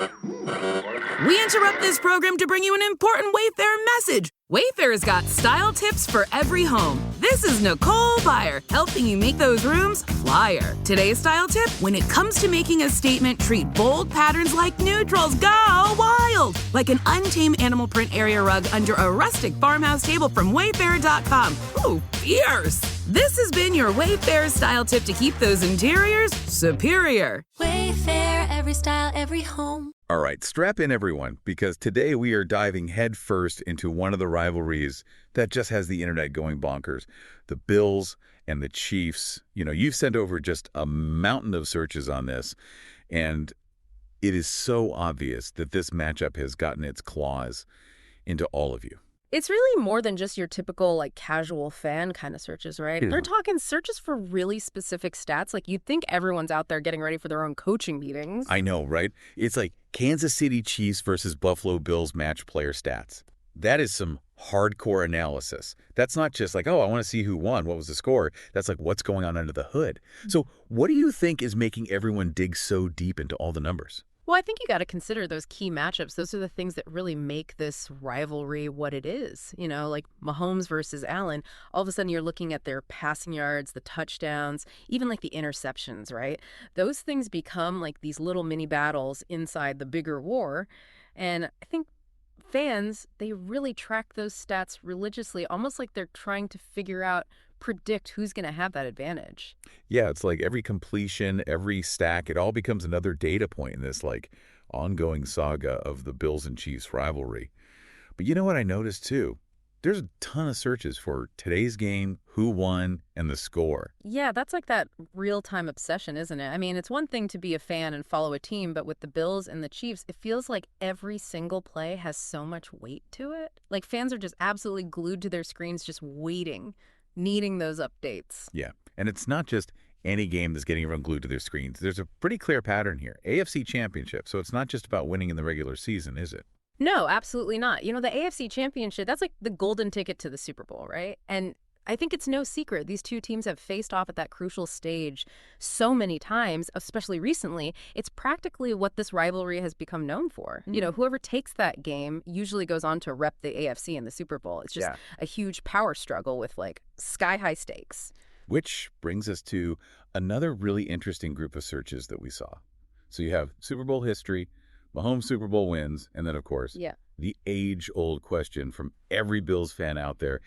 We interrupt this program to bring you an important Wayfair message. Wayfair's got style tips for every home. This is Nicole Byer, helping you make those rooms flyer. Today's style tip: when it comes to making a statement, treat bold patterns like neutrals. Go wild! Like an untamed animal print area rug under a rustic farmhouse table from Wayfair.com. Ooh, fierce! This has been your Wayfair style tip to keep those interiors superior. Wayfair, every style, every home. All right, strap in everyone, because today we are diving headfirst into one of the rivalries that just has the internet going bonkers. The Bills and the Chiefs. You know, you've sent over just a mountain of searches on this, and it is so obvious that this matchup has gotten its claws into all of you. It's really more than just your typical, like, casual fan kind of searches, right? Yeah. They're talking searches for really specific stats. Like, you'd think everyone's out there getting ready for their own coaching meetings. I know, right? It's like Kansas City Chiefs versus Buffalo Bills match player stats. That is some hardcore analysis. That's not just like, oh, I want to see who won, what was the score. That's like, what's going on under the hood? So what do you think is making everyone dig so deep into all the numbers? Well, I think you got to consider those key matchups. Those are the things that really make this rivalry what it is. You know, like Mahomes versus Allen, all of a sudden you're looking at their passing yards, the touchdowns, even like the interceptions, right? Those things become like these little mini battles inside the bigger war. And I think fans, they really track those stats religiously, almost like they're trying to predict who's going to have that advantage. Yeah, it's like every completion, every stack, it all becomes another data point in this like ongoing saga of the Bills and Chiefs rivalry. But you know what I noticed too? There's a ton of searches for today's game, who won, and the score. Yeah, that's like that real-time obsession, isn't it? I mean, it's one thing to be a fan and follow a team, but with the Bills and the Chiefs, it feels like every single play has so much weight to it. Like, fans are just absolutely glued to their screens, just waiting, needing those updates. Yeah, and it's not just any game that's getting everyone glued to their screens. There's a pretty clear pattern here. AFC Championship, so it's not just about winning in the regular season, is it? No, absolutely not. You know, the AFC Championship, that's like the golden ticket to the Super Bowl, right? And I think it's no secret. These two teams have faced off at that crucial stage so many times, especially recently. It's practically what this rivalry has become known for. You know, whoever takes that game usually goes on to rep the AFC in the Super Bowl. It's just a huge power struggle with like sky-high stakes. Which brings us to another really interesting group of searches that we saw. So you have Super Bowl history, Mahomes Super Bowl wins, and then, of course, the age-old question from every Bills fan out there: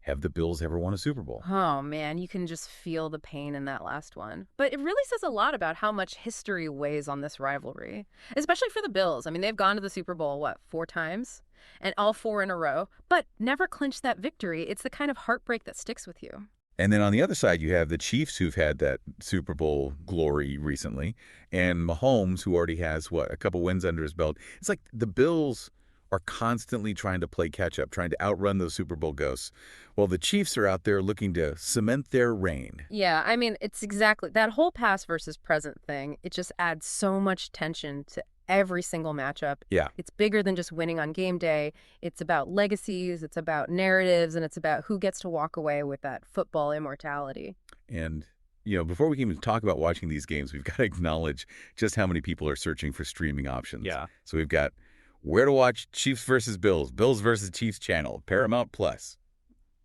have the Bills ever won a Super Bowl? Oh, man, you can just feel the pain in that last one. But it really says a lot about how much history weighs on this rivalry, especially for the Bills. I mean, they've gone to the Super Bowl, 4 times? And all 4 in a row, but never clinched that victory. It's the kind of heartbreak that sticks with you. And then on the other side, you have the Chiefs, who've had that Super Bowl glory recently, and Mahomes, who already has, a couple wins under his belt. It's like the Bills are constantly trying to play catch-up, trying to outrun those Super Bowl ghosts, while the Chiefs are out there looking to cement their reign. Yeah, I mean, it's exactly that whole past versus present thing. It just adds so much tension to every single matchup. Yeah. It's bigger than just winning on game day. It's about legacies, it's about narratives, and it's about who gets to walk away with that football immortality. And, you know, before we can even talk about watching these games, we've got to acknowledge just how many people are searching for streaming options. Yeah. So we've got where to watch Chiefs versus Bills, Bills versus Chiefs channel, Paramount Plus.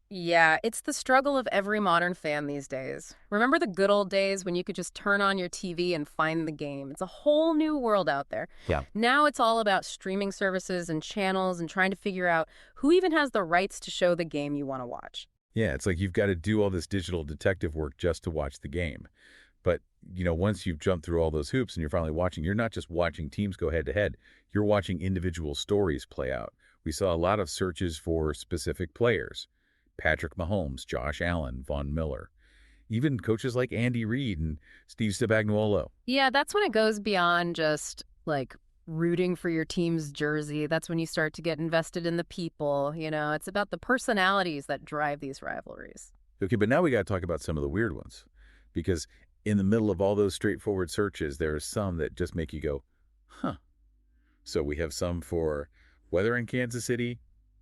Yeah, it's the struggle of every modern fan these days. Remember the good old days when you could just turn on your TV and find the game? It's a whole new world out there. Yeah. Now it's all about streaming services and channels and trying to figure out who even has the rights to show the game you want to watch. Yeah, it's like you've got to do all this digital detective work just to watch the game. But, you know, once you've jumped through all those hoops and you're finally watching, you're not just watching teams go head-to-head. You're watching individual stories play out. We saw a lot of searches for specific players. Patrick Mahomes, Josh Allen, Von Miller. Even coaches like Andy Reid and Steve Spagnuolo. Yeah, that's when it goes beyond just, like, rooting for your team's jersey. That's when you start to get invested in the people, you know. It's about the personalities that drive these rivalries. Okay, but now we got to talk about some of the weird ones. Because in the middle of all those straightforward searches, there are some that just make you go, huh. So we have some for weather in Kansas City,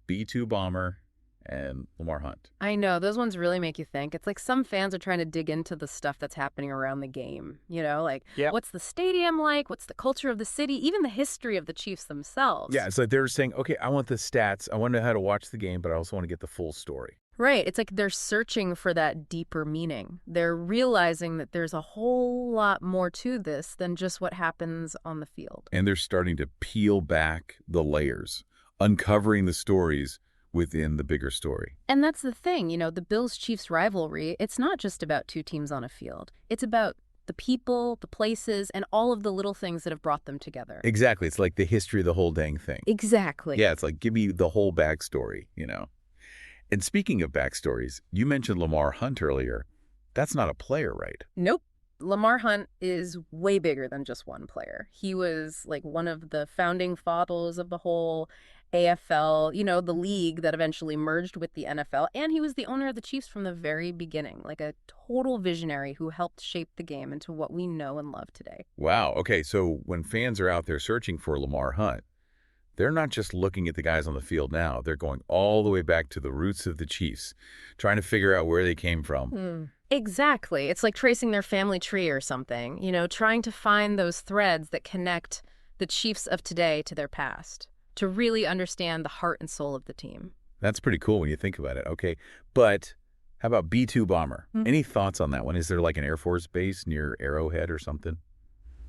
B-2 bomber, and Lamar Hunt. I know, those ones really make you think. It's like some fans are trying to dig into the stuff that's happening around the game, like Yep. what's the stadium like, what's the culture of the city, even the history of the Chiefs themselves. Yeah, it's like they're saying, okay, I want the stats. I want to know how to watch the game, but I also want to get the full story. Right. It's like they're searching for that deeper meaning. They're realizing that there's a whole lot more to this than just what happens on the field. And they're starting to peel back the layers, uncovering the stories within the bigger story. And that's the thing, the Bills-Chiefs rivalry, it's not just about two teams on a field. It's about the people, the places, and all of the little things that have brought them together. Exactly. It's like the history of the whole dang thing. Exactly. Yeah, it's like, give me the whole backstory, And speaking of backstories, you mentioned Lamar Hunt earlier. That's not a player, right? Nope. Lamar Hunt is way bigger than just one player. He was like one of the founding fathers of the whole AFL, the league that eventually merged with the NFL. And he was the owner of the Chiefs from the very beginning, like a total visionary who helped shape the game into what we know and love today. Wow. Okay, so when fans are out there searching for Lamar Hunt, they're not just looking at the guys on the field now. They're going all the way back to the roots of the Chiefs, trying to figure out where they came from. Exactly. It's like tracing their family tree or something, trying to find those threads that connect the Chiefs of today to their past, to really understand the heart and soul of the team. That's pretty cool when you think about it. Okay, but how about B-2 bomber? Any thoughts on that one? Is there like an Air Force base near Arrowhead or something?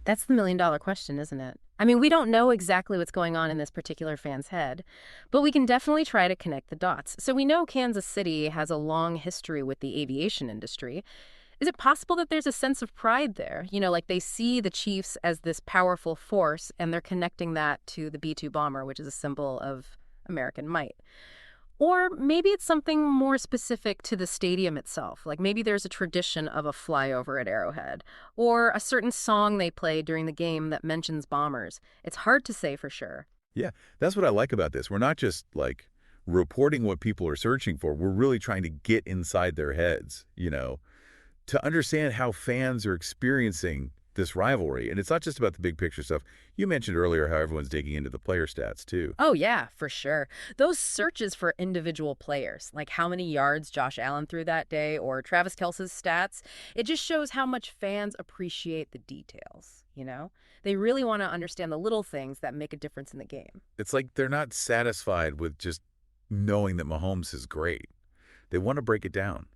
That's the million-dollar question, isn't it? I mean, we don't know exactly what's going on in this particular fan's head, but we can definitely try to connect the dots. So we know Kansas City has a long history with the aviation industry. Is it possible that there's a sense of pride there? Like they see the Chiefs as this powerful force, and they're connecting that to the B-2 bomber, which is a symbol of American might. Or maybe it's something more specific to the stadium itself. Like maybe there's a tradition of a flyover at Arrowhead, or a certain song they play during the game that mentions bombers. It's hard to say for sure. Yeah, that's what I like about this. We're not just like reporting what people are searching for. We're really trying to get inside their heads, to understand how fans are experiencing this rivalry. And it's not just about the big picture stuff. You mentioned earlier how everyone's digging into the player stats, too. Oh, yeah, for sure. Those searches for individual players, like how many yards Josh Allen threw that day or Travis Kelce's stats, it just shows how much fans appreciate the details, They really want to understand the little things that make a difference in the game. It's like they're not satisfied with just knowing that Mahomes is great. They want to break it down.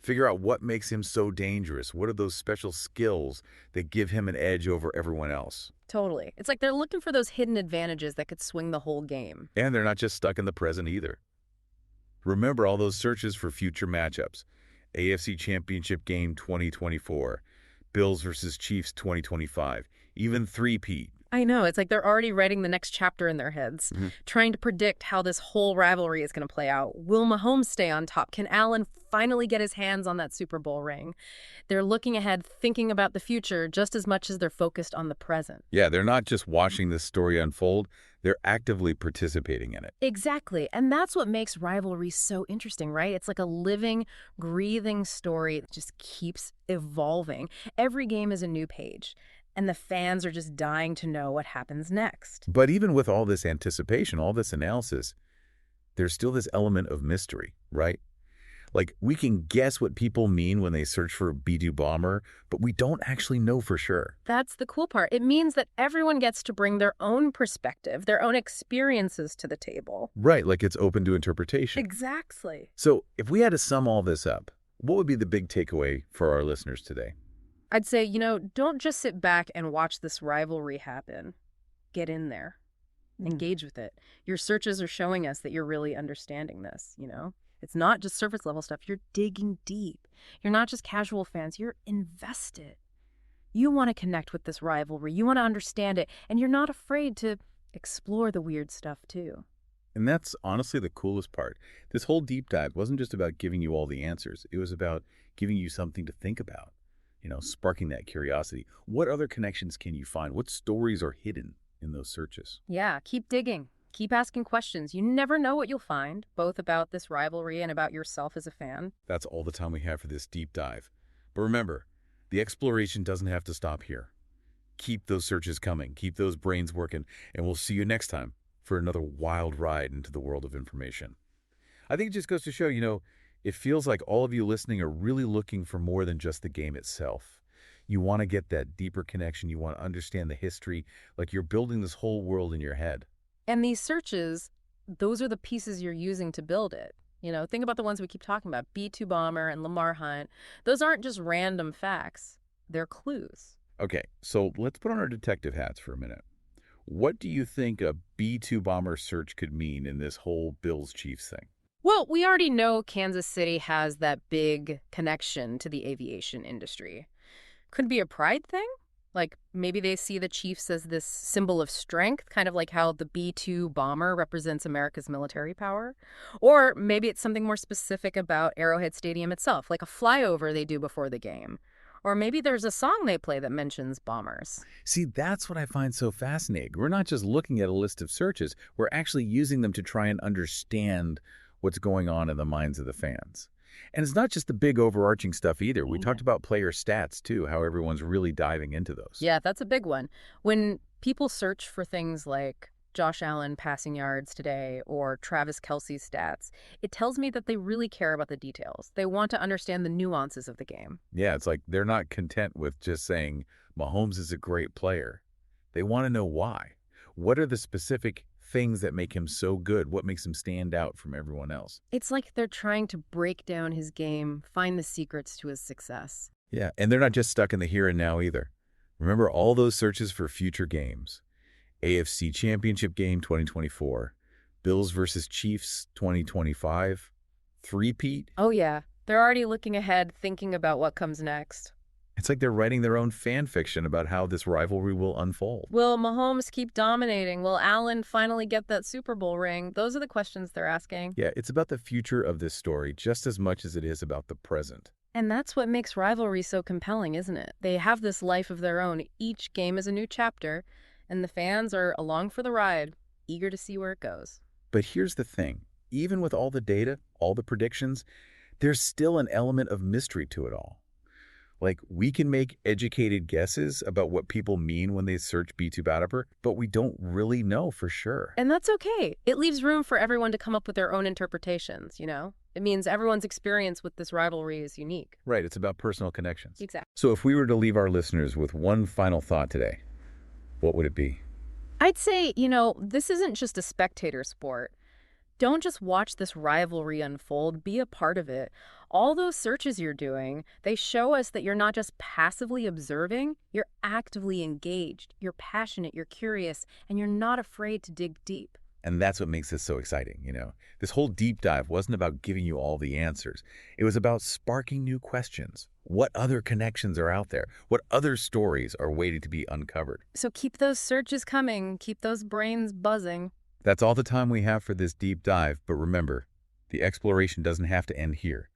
Figure out what makes him so dangerous. What are those special skills that give him an edge over everyone else? Totally. It's like they're looking for those hidden advantages that could swing the whole game. And they're not just stuck in the present either. Remember all those searches for future matchups. AFC Championship Game 2024, Bills versus Chiefs 2025, even three-peat. I know. It's like they're already writing the next chapter in their heads, trying to predict how this whole rivalry is going to play out. Will Mahomes stay on top? Can Allen finally get his hands on that Super Bowl ring? They're looking ahead, thinking about the future just as much as they're focused on the present. Yeah, they're not just watching this story unfold. They're actively participating in it. Exactly. And that's what makes rivalry so interesting, right? It's like a living, breathing story that just keeps evolving. Every game is a new page. And the fans are just dying to know what happens next. But even with all this anticipation, all this analysis, there's still this element of mystery, right? Like, we can guess what people mean when they search for a B-2 bomber, but we don't actually know for sure. That's the cool part. It means that everyone gets to bring their own perspective, their own experiences to the table. Right, like it's open to interpretation. Exactly. So if we had to sum all this up, what would be the big takeaway for our listeners today? I'd say, don't just sit back and watch this rivalry happen. Get in there. Engage with it. Your searches are showing us that you're really understanding this, It's not just surface level stuff. You're digging deep. You're not just casual fans. You're invested. You want to connect with this rivalry. You want to understand it. And you're not afraid to explore the weird stuff, too. And that's honestly the coolest part. This whole deep dive wasn't just about giving you all the answers. It was about giving you something to think about. Sparking that curiosity. What other connections can you find? What stories are hidden in those searches? Yeah, keep digging. Keep asking questions. You never know what you'll find, both about this rivalry and about yourself as a fan. That's all the time we have for this deep dive. But remember, the exploration doesn't have to stop here. Keep those searches coming. Keep those brains working. And we'll see you next time for another wild ride into the world of information. I think it just goes to show, it feels like all of you listening are really looking for more than just the game itself. You want to get that deeper connection. You want to understand the history, like you're building this whole world in your head. And these searches, those are the pieces you're using to build it. Think about the ones we keep talking about, B-2 Bomber and Lamar Hunt. Those aren't just random facts. They're clues. Okay, so let's put on our detective hats for a minute. What do you think a B-2 Bomber search could mean in this whole Bills-Chiefs thing? Well, we already know Kansas City has that big connection to the aviation industry. Could be a pride thing? Like maybe they see the Chiefs as this symbol of strength, kind of like how the B-2 bomber represents America's military power. Or maybe it's something more specific about Arrowhead Stadium itself, like a flyover they do before the game. Or maybe there's a song they play that mentions bombers. See, that's what I find so fascinating. We're not just looking at a list of searches. We're actually using them to try and understand what's going on in the minds of the fans. And it's not just the big overarching stuff either. We talked about player stats, too, how everyone's really diving into those. Yeah, that's a big one. When people search for things like Josh Allen passing yards today or Travis Kelce's stats, it tells me that they really care about the details. They want to understand the nuances of the game. Yeah, it's like they're not content with just saying Mahomes is a great player. They want to know why. What are the specific things that make him so good? What makes him stand out from everyone else? It's like they're trying to break down his game, find the secrets to his success. Yeah, and they're not just stuck in the here and now either. Remember all those searches for future games. AFC Championship game 2024, Bills versus Chiefs 2025, three-peat. Oh yeah, they're already looking ahead, thinking about what comes next. It's like they're writing their own fan fiction about how this rivalry will unfold. Will Mahomes keep dominating? Will Allen finally get that Super Bowl ring? Those are the questions they're asking. Yeah, it's about the future of this story just as much as it is about the present. And that's what makes rivalry so compelling, isn't it? They have this life of their own. Each game is a new chapter, and the fans are along for the ride, eager to see where it goes. But here's the thing. Even with all the data, all the predictions, there's still an element of mystery to it all. Like, we can make educated guesses about what people mean when they search B2 Bomber, but we don't really know for sure. And that's okay. It leaves room for everyone to come up with their own interpretations, It means everyone's experience with this rivalry is unique. Right, it's about personal connections. Exactly. So if we were to leave our listeners with one final thought today, what would it be? I'd say, this isn't just a spectator sport. Don't just watch this rivalry unfold, be a part of it. All those searches you're doing, they show us that you're not just passively observing, you're actively engaged, you're passionate, you're curious, and you're not afraid to dig deep. And that's what makes this so exciting, This whole deep dive wasn't about giving you all the answers. It was about sparking new questions. What other connections are out there? What other stories are waiting to be uncovered? So keep those searches coming, keep those brains buzzing. That's all the time we have for this deep dive, but remember, the exploration doesn't have to end here.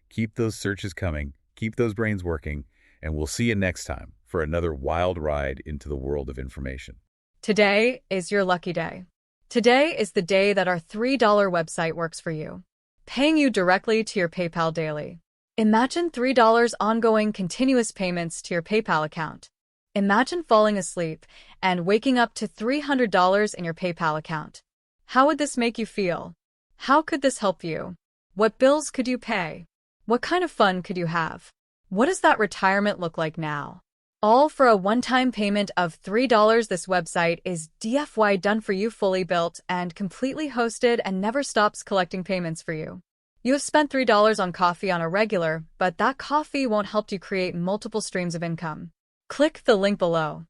Keep those searches coming, keep those brains working, and we'll see you next time for another wild ride into the world of information. Today is your lucky day. Today is the day that our $3 website works for you, paying you directly to your PayPal daily. Imagine $3 ongoing continuous payments to your PayPal account. Imagine falling asleep and waking up to $300 in your PayPal account. How would this make you feel? How could this help you? What bills could you pay? What kind of fun could you have? What does that retirement look like now? All for a one-time payment of $3. This website is DFY done for you, fully built and completely hosted, and never stops collecting payments for you. You have spent $3 on coffee on a regular, but that coffee won't help you create multiple streams of income. Click the link below.